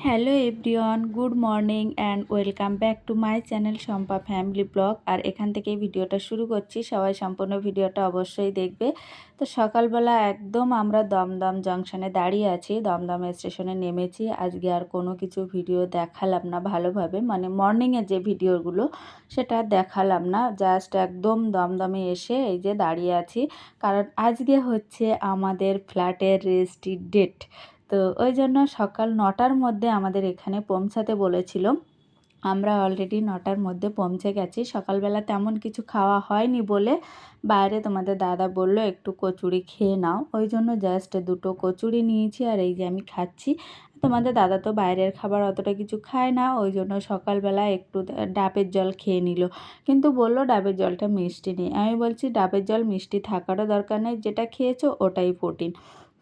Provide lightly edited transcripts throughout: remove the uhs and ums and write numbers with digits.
Hello everyone, good morning and welcome back to my channel Shampa family blog. আর এখান থেকেই ভিডিওটা শুরু করছি, সবাই সম্পূর্ণ ভিডিওটা অবশ্যই দেখবে। তো সকালবেলা একদম আমরা দমদম জংশনে দাঁড়িয়ে আছি, দমদম স্টেশনে নেমেছি। আজকে আর কোনো কিছু ভিডিও দেখালাম না ভালোভাবে, মানে মর্নিংয়ে যে ভিডিওগুলো সেটা দেখালাম না, জাস্ট একদম দমদমে এসে এই যে দাঁড়িয়ে আছি। কারণ আজকে হচ্ছে আমাদের ফ্ল্যাটের রেজিস্ট্রির ডেট। তো ওই জন্য সকাল 9টার মধ্যে আমাদের এখানে পৌঁছাতে বলেছিল। আমরা অলরেডি 9টার মধ্যে পৌঁছে গেছি। সকালবেলা তেমন কিছু খাওয়া হয়নি বলে বাইরে তোমাদের দাদা বলল একটু কচুরি খেয়ে নাও, ওই জন্য জাস্ট দুটো কচুরি নিয়েছি আর এই যে আমি খাচ্ছি। তোমাদের দাদা তো বাইরের খাবার অতটা কিছু খায় না, ওই জন্য সকালবেলা একটু ডাবের জল খেয়ে নিল, কিন্তু বলল ডাবের জলটা মিষ্টি নেই। আমি বলছি ডাবের জল মিষ্টি থাকারও দরকার নেই, যেটা খেয়েছো ওটাই প্রোটিন।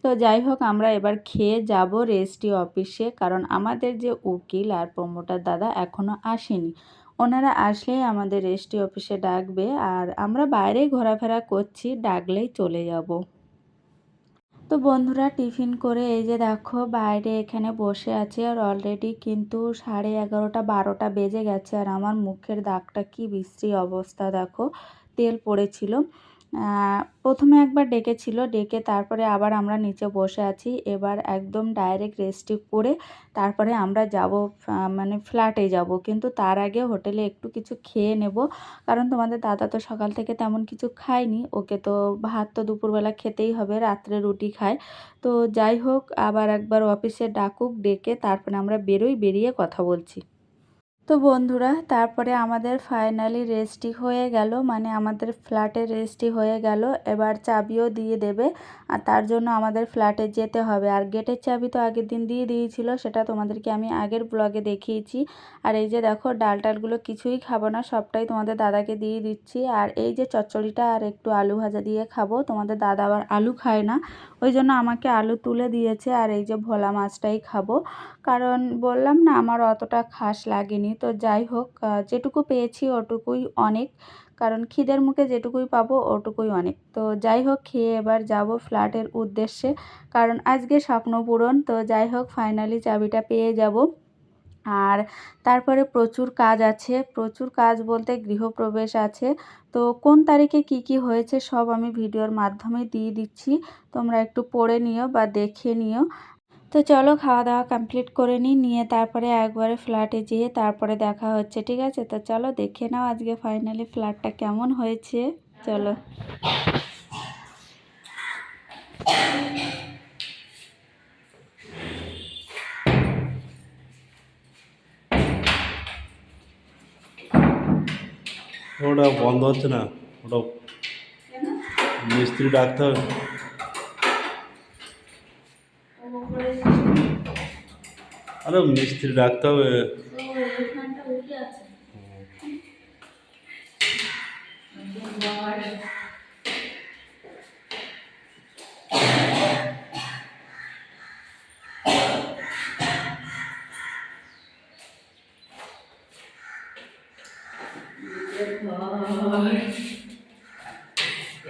তো যাই হোক, আমরা এবার খেয়ে যাব রেজিস্ট্রি অফিসে, কারণ আমাদের যে উকিল আর প্রমোটার দাদা এখনও আসেনি। ওনারা আসলেই আমাদের রেজিস্ট্রি অফিসে ডাকবে, আর আমরা বাইরেই ঘোরাফেরা করছি, ডাকলেই চলে যাব। তো বন্ধুরা, টিফিন করে এই যে দেখো বাইরে এখানে বসে আছে, আর অলরেডি কিন্তু 11:30 12টা বেজে গেছে। আর আমার মুখের দাগটা কি বিশ্রী অবস্থা দেখো, তেল পড়েছিল। প্রথমে একবার ডেকেছিল, ডেকে তারপরে আবার আমরা নিচে বসে আছি। এবার একদম ডাইরেক্ট রেজিস্ট্রি করে তারপরে আমরা যাব, মানে ফ্ল্যাটে যাব। কিন্তু তার আগে হোটেলে একটু কিছু খেয়ে নেব, কারণ তোমাদের দাদা তো সকাল থেকে তেমন কিছু খায়নি, ওকে তো ভাত তো দুপুরবেলা খেতেই হবে, রাত্রে রুটি খায়। তো যাই হোক, আবার একবার অফিসে ডাকুক, ডেকে তারপরে আমরা বেরিয়ে কথা বলছি। তো বন্ধুরা, তারপরে আমাদের ফাইনালি রেজিস্ট্রি হয়ে গেল, মানে আমাদের ফ্ল্যাটের রেজিস্ট্রি হয়ে গেল। এবার চাবিও দিয়ে দেবে, আর তার জন্য আমাদের ফ্ল্যাটে যেতে হবে। আর গেটের চাবি তো আগের দিন দিয়ে দিয়েছিল, সেটা তোমাদেরকে আমি আগের ব্লগে দেখিয়েছি। আর এই যে দেখো, ডালগুলো কিছুই খাবো না, সবটাই তোমাদের দাদাকে দিয়ে দিচ্ছি। আর এই যে চচ্চড়িটা আর একটু আলু ভাজা দিয়ে খাবো, তোমাদের দাদা আবার আলু খায় না, ওই জন্য আমাকে আলু তুলে দিয়েছে। আর এই যে ভোলা মাছটাই খাবো, কারণ বললাম না আমার অতটা খাস লাগেনি। তো যাই হোক, যেটুকু পেয়েছি ওটুকুই অনেক, কারণ খিদের মুখে যেটুকুই পাবো ওটুকুই অনেক। তো যাই হোক, খেয়ে এবার যাব ফ্ল্যাটের উদ্দেশ্যে, কারণ আজকে স্বপ্ন পূরণ। তো যাই হোক, ফাইনালি চাবিটা পেয়ে যাব। আর তারপরে প্রচুর কাজ আছে, প্রচুর কাজ বলতে গৃহপ্রবেশ আছে। তো কোন তারিখে কি কি হয়েছে সব আমি ভিডিওর মাধ্যমে দিয়ে দিচ্ছি, তোমরা একটু পড়ে নিও বা দেখে নিও। তো চলো, খাওয়া দাওয়া কমপ্লিট করে নিয়ে তারপরে একবারে ফ্ল্যাটে যেয়ে তারপরে দেখা হচ্ছে, ঠিক আছে? তো চলো দেখে নাও আজকে ফাইনালি ফ্ল্যাটটা কেমন হয়েছে। চলো। ওটা বন্ধ হচ্ছে না, ওটা মিস্ত্রি ডাকতে হবে। আরে মিস্ত্রি ডাকতে হবে।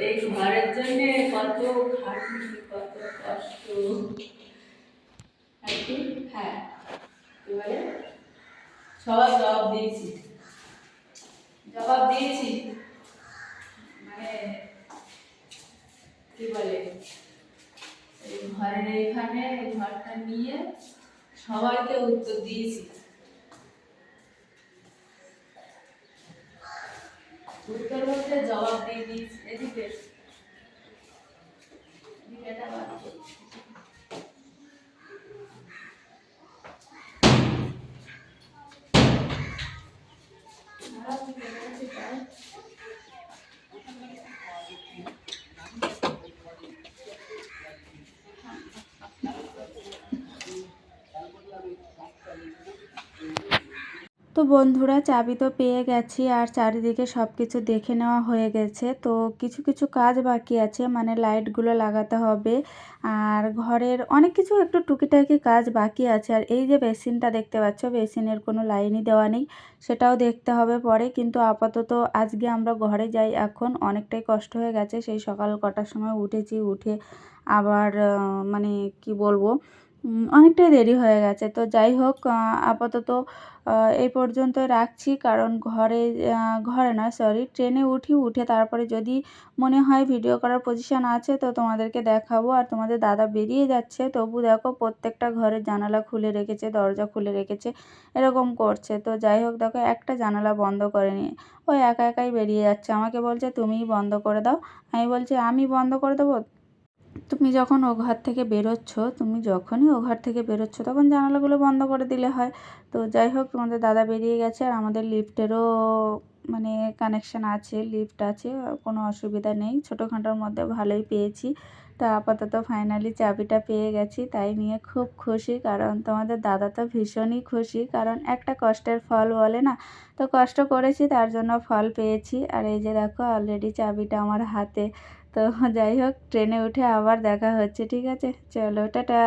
এই ঘরের জন্য কত খাটনি, কত কষ্ট। হ্যাঁ, এবারে সবার জবাব দিয়েছি, মানে কি বলে, এই ঘরের এইখানে ঘরটা নিয়ে সবাইকে উত্তর দিয়েছি, উত্তর বলতে জবাব দিয়ে দিয়েছি। এদিকে এটা বাদ দে। তো বন্ধুরা, চাবি তো পেয়ে গেছি, আর চারিদিকে সব কিছু দেখে নেওয়া হয়ে গেছে। তো কিছু কিছু কাজ বাকি আছে, মানে লাইটগুলো লাগাতে হবে, আর ঘরের অনেক কিছু একটু টুকিটাকি কাজ বাকি আছে। আর এই যে বেসিনটা দেখতে পাচ্ছ, বেসিনের কোনো লাইনই দেওয়া নেই, সেটাও দেখতে হবে পরে। কিন্তু আপাতত আজকে আমরা ঘরে যাই, এখন অনেকটাই কষ্ট হয়ে গেছে, সেই সকাল কটার সময় উঠেছি, উঠে আবার মানে কি বলবো, অনেকটাই দেরি হয়ে গেছে। তো যাই হোক আপাতত এই পর্যন্ত রাখছি, কারণ ঘরে না সরি ট্রেনে উঠে তারপরে যদি মনে হয় ভিডিও করার পজিশন আছে তো তোমাদেরকে দেখাবো। আর তোমাদের দাদা বেরিয়ে যাচ্ছে, তবু দেখো প্রত্যেকটা ঘরের জানালা খুলে রেখেছে, দরজা খুলে রেখেছে, এরকম করছে। তো যাই হোক দেখো একটা জানালা বন্ধ করেনি, ও একা একাই বেরিয়ে যাচ্ছে, আমাকে বলছে তুমিই বন্ধ করে দাও। আমি বলছি আমি বন্ধ করে দেবো? তুমি যখন ও ঘর থেকে বেরোচ্ছ, তুমি যখনই ও ঘর থেকে বেরোচ্ছ তখন জানালাগুলো বন্ধ করে দিলে হয়। তো যাই হোক তোমাদের দাদা বেরিয়ে গেছে, আর আমাদের লিফটেরও মানে কানেকশান আছে, লিফট আছে, কোনো অসুবিধা নেই, ছোটোখাটোর মধ্যে ভালোই পেয়েছি। তো আপাতত ফাইনালি চাবিটা পেয়ে গেছি, তাই নিয়ে খুব খুশি, কারণ তোমাদের দাদা তো ভীষণই খুশি, কারণ একটা কষ্টের ফল বলে না, তো কষ্ট করেছি তার জন্য ফল পেয়েছি। আর এই যে দেখো অলরেডি চাবিটা আমার হাতে। তো যাই হোক ট্রেনে উঠে আবার দেখা হচ্ছে, ঠিক আছে, চলো টাটা।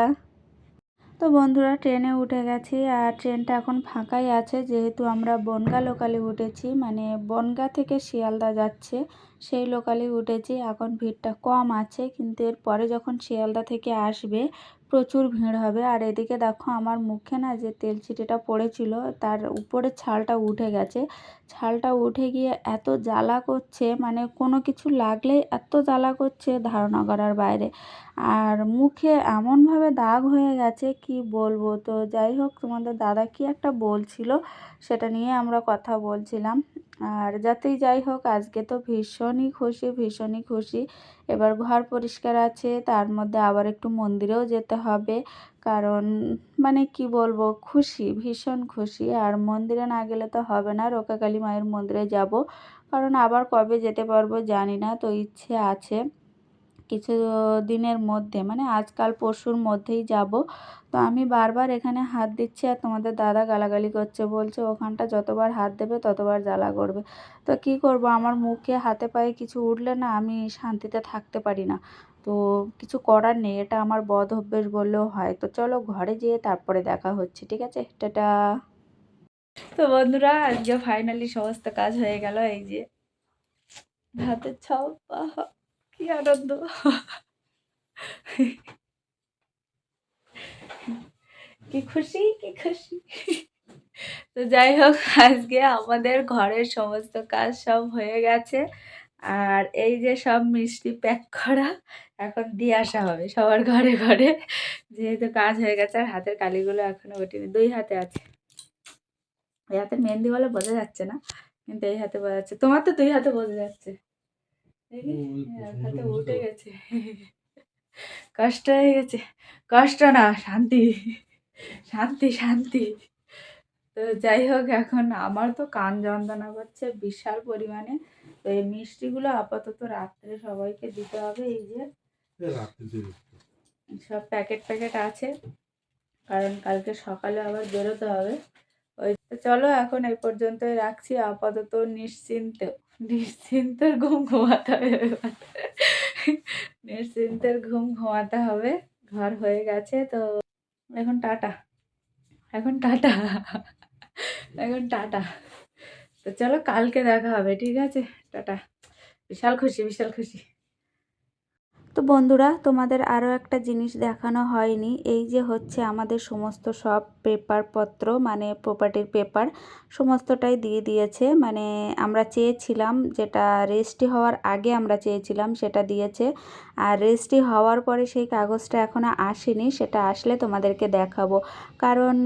তো বন্ধুরা ট্রেনে উঠে গেছি, আর ট্রেনটা এখন ফাঁকাই আছে, যেহেতু আমরা বনগাঁ লোকালে উঠেছি, মানে বনগাঁ থেকে শিয়ালদা যাচ্ছে সেই লোকালে উঠেছি। এখন ভিড়টা কম আছে, কিন্তু এরপরে যখন শিয়ালদা থেকে আসবে প্রচুর ভিড় হবে। আর এদিকে দেখো আমার মুখে না যে তেল ছিটেটা পড়েছিল তার উপরে ছালটা উঠে গেছে, ছালটা উঠে গিয়ে এত জ্বালা করছে, মানে কোনো কিছু লাগলেই এত জ্বালা করছে ধারণা করার বাইরে। আর মুখে এমনভাবে দাগ হয়ে গেছে কি বলবো। তো যাই হোক তোমাদের দাদা কি একটা বলছিল, সেটা নিয়ে আমরা কথা বলছিলাম। আর যাতেই যাই হোক আজকে তো ভীষণই খুশি, ভীষণই খুশি। এবার ঘর পরিষ্কার আছে, তার মধ্যে আবার একটু মন্দিরেও যেতে হবে, কারণ মানে কি বলবো খুশি, ভীষণ খুশি। আর মন্দিরে না গেলে তো হবে না, রোকাকালী মায়ের মন্দিরে যাব, কারণ আবার কবে যেতে পারবো জানি না, তো ইচ্ছে আছে কিছু দিনের মধ্যে, মানে আজকাল পরশুর মধ্যেই যাব। তো আমি বারবার এখানে হাত দিচ্ছি, আর তোমাদের দাদা গালাগালি করছে, বলছে ওখানটা যতবার হাত দেবে ততবার জ্বালা করবে। তো কি করব, আমার মুখে হাতে পায়ে কিছু উঠলে না আমি শান্তিতে থাকতে পারি না। তো কিছু করার নেই, এটা আমার বদ অভ্যেস বললেও হয়। তো চলো ঘরে যেয়ে তারপরে দেখা হচ্ছে, ঠিক আছে, টাটা। তো বন্ধুরা আজকে ফাইনালি সমস্ত কাজ হয়ে গেল, এই যে হাতের ছাপ, আহা কি আনন্দ। কি খুশি, কি খুশি। তো যাই হোক আজকে আমাদের ঘরের সমস্ত কাজ সব হয়ে গেছে, আর এই যে সব মিষ্টি প্যাক করা এখন দিয়ে আসা হবে সবার ঘরে ঘরে, যেহেতু কাজ হয়ে গেছে। আর হাতের কালিগুলো এখনো ওঠেনি, দুই হাতে আছে, এই হাতে মেহেন্দি বলে বোঝা যাচ্ছে না, কিন্তু এই হাতে বোঝা যাচ্ছে, তোমার তো দুই হাতে বোঝা যাচ্ছে, দেখি এক হাতে উঠে গেছে। কষ্ট হয়ে গেছে, কষ্ট না শান্তি, শান্তি শান্তি। তো যাই হোক এখন আমার তো কান যন্ত্রণা করছে বিশাল পরিমাণে। তো এই মিষ্টিগুলো আপাতত রাত্রে সবাইকে দিতে হবে, এই যে সব প্যাকেট প্যাকেট আছে, কারণ কালকে সকালে আবার বেরোতে হবে। ওই তো চলো এখন এই পর্যন্তই রাখছি, আপাতত নিশ্চিন্তের ঘুম ঘুমাতে হবে এবার। নিশ্চিন্তের ঘুম ঘুমাতে হবে, ঘর হয়ে গেছে তো এখন টাটা, এখন টাটা, এখন টাটা। তো চলো কালকে দেখা হবে, ঠিক আছে, টাটা। বিশাল খুশি, বিশাল খুশি। তো বন্ধুরা তোমাদের আরও একটা জিনিস দেখানো হয়নি, এই যে হচ্ছে আমাদের সমস্ত সব পেপারপত্র, মানে প্রপার্টির পেপার সমস্তটাই দিয়ে দিয়েছে, মানে আমরা চেয়েছিলাম যেটা রেজিস্ট্রি হওয়ার আগে আমরা চেয়েছিলাম সেটা দিয়েছে, আর রেজিস্ট্রি হওয়ার পরে সেই কাগজটা এখনও আসেনি, সেটা আসলে তোমাদেরকে দেখাবো, কারণ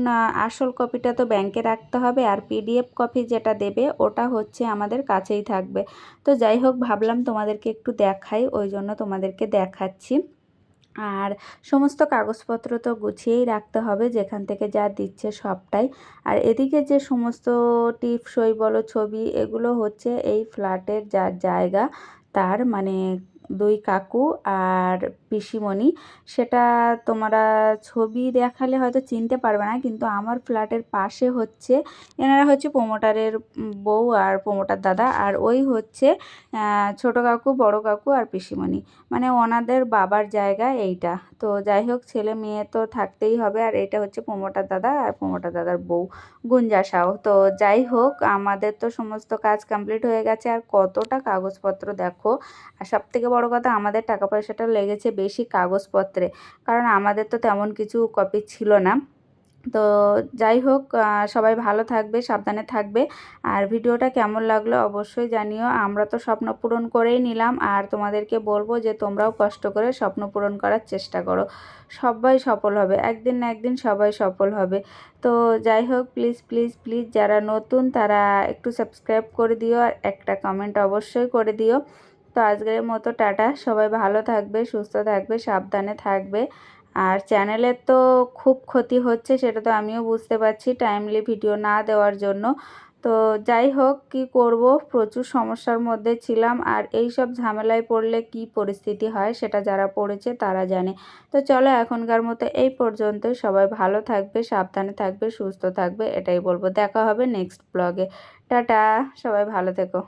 আসল কপিটা তো ব্যাংকে রাখতে হবে, আর পিডিএফ কপি যেটা দেবে ওটা হচ্ছে আমাদের কাছেই থাকবে। তো যাই হোক ভাবলাম তোমাদেরকে একটু দেখাই, ওই জন্য তোমাদেরকে দেখাচ্ছি। আর সমস্ত কাগজপত্র তো গুছিয়েই রাখতে হবে, যেখান থেকে যা দিচ্ছে সবটাই। আর এদিকে যে সমস্ত টিপসই বলো ছবি, এগুলো হচ্ছে এই ফ্ল্যাটের যার জায়গা তার, মানে দুই কাকু আর পিসিমণি, সেটা তোমরা ছবি দেখালে হয়তো চিনতে পারবে না, কিন্তু আমার ফ্ল্যাটের পাশে হচ্ছে এনারা হচ্ছে প্রমোটারের বউ আর প্রমোটার দাদা, আর ওই হচ্ছে ছোটো কাকু, বড় কাকু আর পিসিমণি, মানে ওনাদের বাবার জায়গা এইটা। তো যাই হোক ছেলে মেয়ে তো থাকতেই হবে, আর এটা হচ্ছে প্রমোটার দাদা আর প্রমোটার দাদার বউ গুঞ্জা সাউ। তো যাই হোক আমাদের তো সমস্ত কাজ কমপ্লিট হয়ে গেছে, আর কতটা কাগজপত্র দেখো, আর সবথেকে বড় কথা আমাদের টাকা পয়সাটা লেগেছে বেশি কাগজপত্রে, কারণ আমাদের তো তেমন কিছু কপি ছিল না। তো যাই হোক, সবাই ভালো থাকবে, সাবধানে থাকবে। আর ভিডিওটা কেমন লাগলো অবশ্যই জানিও। আমরা তো স্বপ্ন পূরণ করেই নিলাম, আর তোমাদেরকে বলবো যে তোমরাও কষ্ট করে স্বপ্ন পূরণ করার চেষ্টা করো। সবাই সফল হবে, একদিন না একদিন সবাই সফল হবে। তো যাই হোক, প্লিজ প্লিজ প্লিজ যারা নতুন তারা একটু সাবস্ক্রাইব করে দিও, আর একটা কমেন্ট অবশ্যই করে দিও। তো আজকের মতো টাটা, সবাই ভালো থাকবে, সুস্থ থাকবে, সাবধানে থাকবে। আর চ্যানেলের তো খুব ক্ষতি হচ্ছে, সেটা তো আমিও বুঝতে পারছি টাইমলি ভিডিও না দেওয়ার জন্য। তো যাই হোক, কি করব, প্রচুর সমস্যার মধ্যে ছিলাম, আর এই সব ঝামেলায় পড়লে কি পরিস্থিতি হয় সেটা যারা পড়েছে তারা জানে। তো চলো এখনকার মতো এই পর্যন্তই। সবাই ভালো থাকবে, সাবধানে থাকবে, সুস্থ থাকবে, এটাই বলবো। দেখা হবে নেক্সট ব্লগে। টাটা, সবাই ভালো থেকো।